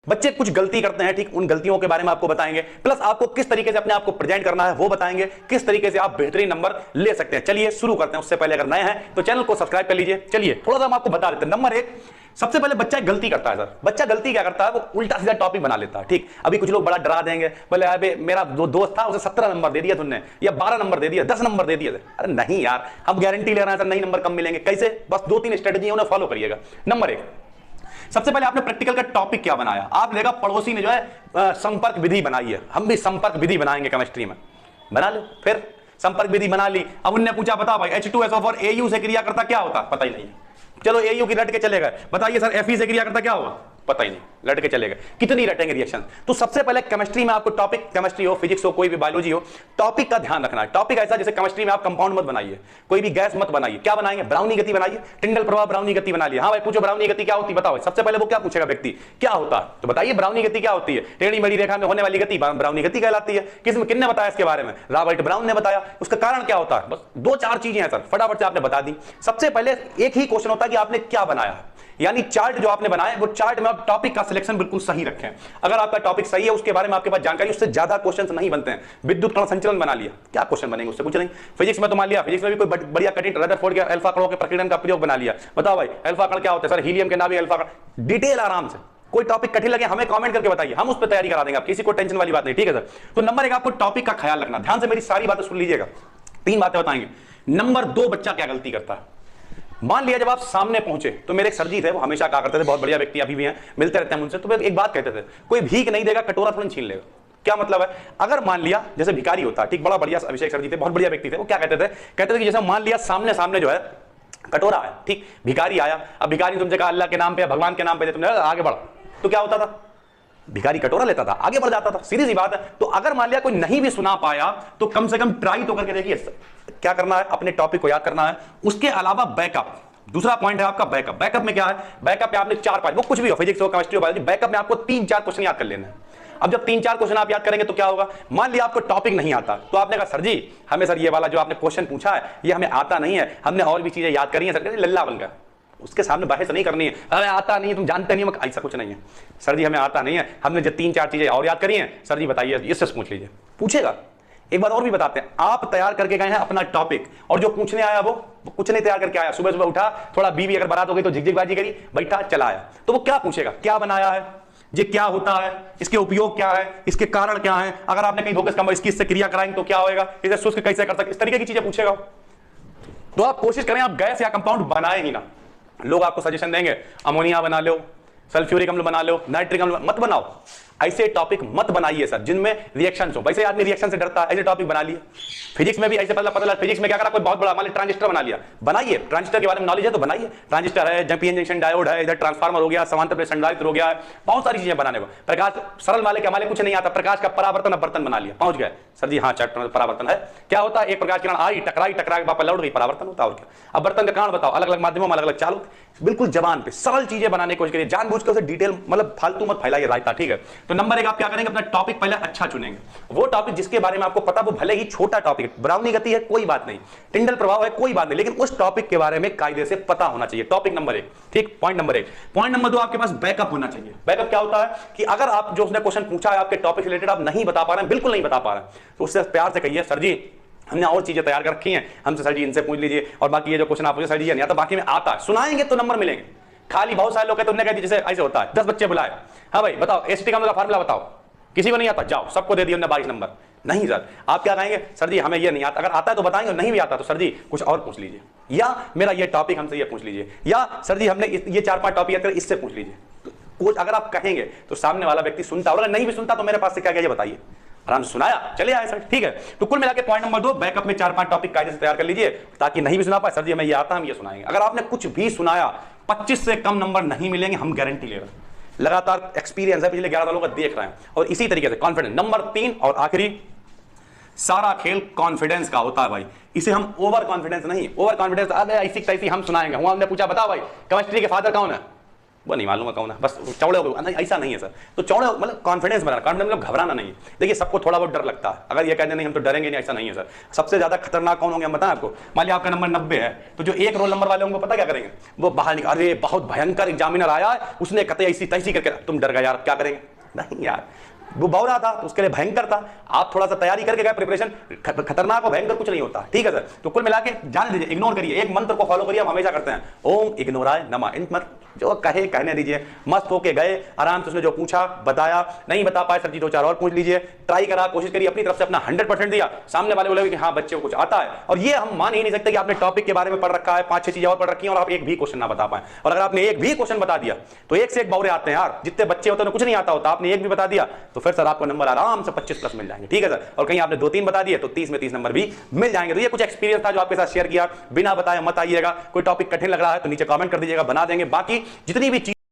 बच्चे कुछ गलती करते हैं, ठीक, उन गलतियों के बारे में आपको बताएंगे, प्लस आपको किस तरीके से अपने आप को प्रेजेंट करना है वो बताएंगे, किस तरीके से आप बेहतरीन नंबर ले सकते हैं। चलिए शुरू करते हैं। उससे पहले अगर नए हैं तो चैनल को सब्सक्राइब कर लीजिए। चलिए थोड़ा सा हम आपको बता देते हैं। नंबर 1, सबसे पहले बच्चा एक गलती करता है सर। बच्चा गलती क्या करता है, वो उल्टा सीधा टॉपिक बना लेता है। ठीक, अभी कुछ लोग बड़ा डरा देंगे, बोले अबे मेरा दोस्त था उसे 17 नंबर दे दिया तुमने, या 12 नंबर दे दिया, 10 नंबर दे दिया। अरे नहीं यार, हम गारंटी ले रहे हैं सर नहीं नंबर कम मिलेंगे। कैसे? बस 2-3 स्ट्रेटजी उन्हें फॉलो करिएगा। नंबर 1, सबसे पहले आपने प्रैक्टिकल का टॉपिक क्या बनाया। आप लेगा पड़ोसी ने जो है संपर्क विधि बनाई है, हम भी संपर्क विधि बनाएंगे केमिस्ट्री में, बना लो। फिर संपर्क विधि बना ली। अब उनने पूछा बताओ भाई H2SO4 AU से क्रिया करता क्या होता, पता ही नहीं है। चलो AU की रट के चले गए, बताइए सर Fe से क्रिया करता क्या होगा, पता ही नहीं, लट के चले गए। कितनी रटेंगे रिएक्शन। तो सबसे पहले केमिस्ट्री में आपको टॉपिक, केमिस्ट्री हो, फिजिक्स हो, कोई भी बायोलॉजी हो, टॉपिक का ध्यान रखना है। टॉपिक ऐसा जैसे केमिस्ट्री में आप कंपाउंड मत बनाइए, कोई भी गैस मत बनाइए। क्या बनाएंगे? ब्राउनी गति बनाइए, टिंडल प्रभाव ब्राउनी गति बना लिया। हाँ भाई पूछो ब्राउनी गति क्या होती है बताओ। सबसे पहले वो क्या पूछेगा व्यक्ति, क्या होता है, तो बताइए ब्राउनी गति क्या होती है। टेढ़ी मेढ़ी रेखा में होने वाली गति ब्राउनी गति कहलाती है। किसने बताया इसके बारे में? रॉबर्ट ब्राउन ने बताया। उसका कारण क्या होता है? बस 2-4 चीजें हैं सर, फटाफट से आपने बता दी। सबसे पहले एक ही क्वेश्चन होता है कि आपने क्या बनाया, यानी चार्ट जो आपने बनाया वो चार्ट में आप टॉपिक का सिलेक्शन बिल्कुल सही रखें। अगर आपका टॉपिक सही है, उसके बारे में आपके पास जानकारी, उससे ज्यादा क्वेश्चंस नहीं बनते हैं। विद्युत कण संचलन बना लिया, क्या क्वेश्चन बनेंगे उससे? कुछ नहीं। फिजिक्स में तो मान लिया, फिजिक्स में भी कोई बढ़िया कठिन रदरफोर्ड के अल्फा कणों के प्रकीर्णन का प्रयोग बना लिया। बताओ भाई अल्फा कण क्या होता है? सर हीलियम के नाभिक अल्फा कण। डिटेल आराम से, कोई टॉपिक कठिन लगे हमें कमेंट करके बताइए, हम उस पर तैयारी करा देंगे, आप किसी को टेंशन वाली बात नहीं। ठीक है सर। तो नंबर 1 आपको टॉपिक का ख्याल रखना। ध्यान से मेरी सारी बातें सुन लीजिएगा, 3 बातें बताएंगे। नंबर 2, बच्चा क्या गलती करता है। मान लिया जब आप सामने पहुंचे तो मेरे एक सर जी थे, वो हमेशा कहा करते थे, बहुत बढ़िया व्यक्ति अभी भी हैं, मिलते रहते हैं उनसे, तो वे एक बात कहते थे, कोई भीख नहीं देगा कटोरा थोड़ा छीन लेगा। क्या मतलब है? अगर मान लिया जैसे भिखारी होता, ठीक, बड़ा बढ़िया अभिषेक सर जी थे, बहुत बढ़िया व्यक्ति थे, वो क्या कहते थे? कहते थे कि जैसे मान लिया सामने जो है कटोरा है, ठीक, भिखारी आया, अब भिखारी तुमसे कहा अल्लाह के नाम पे, भगवान के नाम पे तुमने आगे बढ़, तो क्या होता था? भिखारी कटोरा लेता था, आगे बढ़ जाता था, सीधी सी बात है। तो अगर मान लिया कोई नहीं भी सुना पाया तो कम से कम ट्राई तो करके देखिए। क्या करना है? अपने टॉपिक को याद करना है। उसके अलावा बैकअप, दूसरा पॉइंट है आपका बैकअप। बैकअप में क्या है? बैकअप में आपने 4-5, वो कुछ भी हो, फिजिक्स हो, केमिस्ट्री हो, बायोलॉजी, बैकअप में आपको 3-4 क्वेश्चन याद कर लेना है। अब जब 3-4 क्वेश्चन आप याद करेंगे तो क्या होगा? मान लिया आपको टॉपिक नहीं आता, तो आपने कहा सर जी हमें सर ये वाला जो आपने क्वेश्चन पूछा है ये हमें आता नहीं है, हमने और भी चीजें याद करी हैं। सर लल्ला बन गया, उसके सामने बहस नहीं करनी है, हमें आता नहीं है, तुम जानते नहीं हो, ऐसा कुछ नहीं है। सर जी हमें आता नहीं है, हमने जो 3-4 चीजें और याद करी हैं, सर जी बताइए, इससे पूछ लीजिए। पूछेगा। एक बात और भी बताते हैं, आप तैयार करके गए हैं अपना टॉपिक, और जो पूछने आया वो कुछ नहीं तैयार करके आया। सुबह उठा, थोड़ा बीवी अगर बारात हो गई तो झिकझिकबाजी करी, बैठा चला आया, तो वो क्या पूछेगा? क्या बनाया है, ये क्या होता है, इसके उपयोग क्या है, इसके कारण क्या है, अगर आपने कहीं धोखे से इसकी इससे क्रिया कराएंगे तो क्या होगा, इसे शुष्क कैसे कर सकते, इस तरीके की चीजें पूछेगा। तो आप कोशिश करें आप गैस या कंपाउंड बनाए ही ना। लोग आपको सजेशन देंगे अमोनिया बना लो, सल्फ्यूरिक अम्ल बना लो, नाइट्रिक अम्ल मत बनाओ। ऐसे टॉपिक मत बनाइए सर जिनमें रिएक्शन हो। वैसे आदमी रिएक्शन से डरता है, ऐसे टॉपिक बना लिए। फिजिक्स में भी ऐसे पता लगा, फिजिक्स में क्या करा, कोई बहुत बड़ा मान लीजिए ट्रांजिस्टर बना लिया, बनाइए। ट्रांजिस्टर के बारे में नॉलेज है तो बनाइए। ट्रांजिस्टर है, पीएन जंक्शन डायोड है, इधर ट्रांसफार्मर हो गया, समांतर प्रेरक संधारित्र हो गया, बहुत सारी चीजें बनाने को। प्रकाश सरल वाले के हमारे कुछ नहीं आता, प्रकाश का परावर्तन अपवर्तन बना लिया, पहुंच गए सर जी। हाँ चैप्टर में परावर्तन है, क्या होता है? एक प्रकाश किरण आई, टकराई के वापस लौट गई, परावर्तन होता है। और क्या? अपवर्तन का कारण बताओ, अलग अलग माध्यमों में अलग अलग चालू, बिल्कुल जबान पे सरल चीजें बनाने की कोशिश करिए, जानबूझ कर उसे डिटेल मतलब फालतू मत फैलाइए रायता। ठीक है। तो नंबर 1 आप क्या करेंगे? अपना टॉपिक पहले अच्छा चुनेंगे, वो टॉपिक जिसके बारे में आपको पता, वो भले ही छोटा टॉपिक है, ब्राउनी गति है कोई बात नहीं, टिंडल प्रभाव है कोई बात नहीं, लेकिन उस टॉपिक के बारे में कायदे से पता होना चाहिए। टॉपिक नंबर 1, ठीक, पॉइंट नंबर 1। पॉइंट नंबर 2, आपके पास बैकअप होना चाहिए। बैकअप क्या होता है कि अगर आप जो उसने क्वेश्चन पूछा है आपके टॉपिक से रिलेटेड आप नहीं बता पा रहे हैं, बिल्कुल नहीं बता पा रहे हैं, तो उससे प्यार से कहिए सर जी हमने और चीजें तैयार कर रखी हैं, हमसे सर जी इनसे पूछ लीजिए, और बाकी ये जो क्वेश्चन आप पूछे सर जी नहीं आता, बाकी में आता है, सुनाएंगे तो नंबर मिलेंगे। खाली बहुत सारे लोग कहते हैं, उन्होंने कह जैसे ऐसे होता है, 10 बच्चे बुलाए, हाँ भाई बताओ एसिटिक अम्ल का फार्मूला बताओ, किसी को नहीं आता, जाओ सबको दे दिया 22 नंबर। नहीं सर, आप क्या कहेंगे? सर जी हमें ये नहीं आता, अगर आता है तो बताएंगे, नहीं भी आता तो सर जी कुछ और पूछ लीजिए, या मेरा ये टॉपिक हमसे ये पूछ लीजिए, या सर जी हमने ये 4-5 टॉपिक याद कर इससे पूछ लीजिए। तो अगर आप कहेंगे तो सामने वाला व्यक्ति सुनता, और नहीं भी सुनता तो मेरे पास से क्या क्या बताइए, आराम से सुनाया चले आए सर। ठीक है। तो कुल मिलाकर पॉइंट नंबर 2, बैकअप में 4-5 टॉपिक कायदे से तैयार कर लीजिए, ताकि नहीं भी सुना पाए, सर जी हमें ये आता, हम ये सुनाएंगे। अगर आपने कुछ भी सुनाया 25 से कम नंबर नहीं मिलेंगे, हम गारंटी ले रहे हैं, लगातार एक्सपीरियंस है, पिछले 11 सालों का देख रहे हैं, और इसी तरीके से कॉन्फिडेंस। नंबर 3 और आखिरी, सारा खेल कॉन्फिडेंस का होता है भाई, इसे हम ओवर कॉन्फिडेंस नहीं, ओवर कॉन्फिडेंस अबे ऐसी तैसी हम सुनाएंगे। हमने पूछा बताओ भाई केमिस्ट्री के फादर कौन है, वो नहीं मालूम कौन है, बस चौड़े हो नहीं, ऐसा नहीं है सर। तो चौड़े मतलब कॉन्फिडेंस बनाना, कॉन्फिडेंस मतलब घबराना नहीं है। देखिए सबको थोड़ा बहुत डर लगता है, अगर ये कहते नहीं हम तो डरेंगे नहीं, ऐसा नहीं है सर। सबसे ज्यादा खतरनाक कौन होंगे हम बताएं आपको, मान लिया आपका नंबर 90 है, तो जो एक रोल नंबर वाले होंगे पता क्या करेंगे, वो बाहर निकल, अरे बहुत भयंकर एग्जामिनर आया है, उसने कहते ऐसी तैसी करके, तुम डर गए यार, क्या करेंगे, नहीं यार वो बौरा था तो उसके लिए भयंकर था, आप थोड़ा सा तैयारी करके गए, प्रिपरेशन, खतरनाक और भयंकर कुछ नहीं होता, ठीक है सर। तो कुल मिला के जान दीजिए, इग्नोर करिए, एक मंत्र को फॉलो करिए, हम हमेशा करते हैं, ओम इग्नोराय नमः। इन मत जो कहे कहने दीजिए, मस्त होके गए आराम से, उसने जो पूछा बताया, नहीं बता पाए सर जी 2-4 और पूछ लीजिए, ट्राई करा, कोशिश करिए, अपनी तरफ से अपना 100% दिया, सामने वाले बोले कि हाँ बच्चे को कुछ आता है। और ये हम मान ही नहीं सकते कि आपने टॉपिक के बारे में पढ़ रखा है, 5-6 चीजें और पढ़ रखी हैं और आप एक भी क्वेश्चन ना बता पाए। और अगर आपने एक भी क्वेश्चन बता दिया तो एक से एक बौरे आते हैं यार, जितने बच्चे होते हैं कुछ नहीं आता होता, आपने एक भी बता दिया तो फिर सर आपको नंबर आराम से 25+ मिल जाएंगे, ठीक है सर। और कहीं आपने 2-3 बता दिए तो 30 में 30 नंबर भी मिल जाएंगे। तो ये कुछ एक्सपीरियंस था जो आपके साथ शेयर किया, बिना बताए मत आइएगा। कोई टॉपिक कठिन लग रहा है तो नीचे कमेंट कर दीजिएगा, बना देंगे। बाकी जितनी भी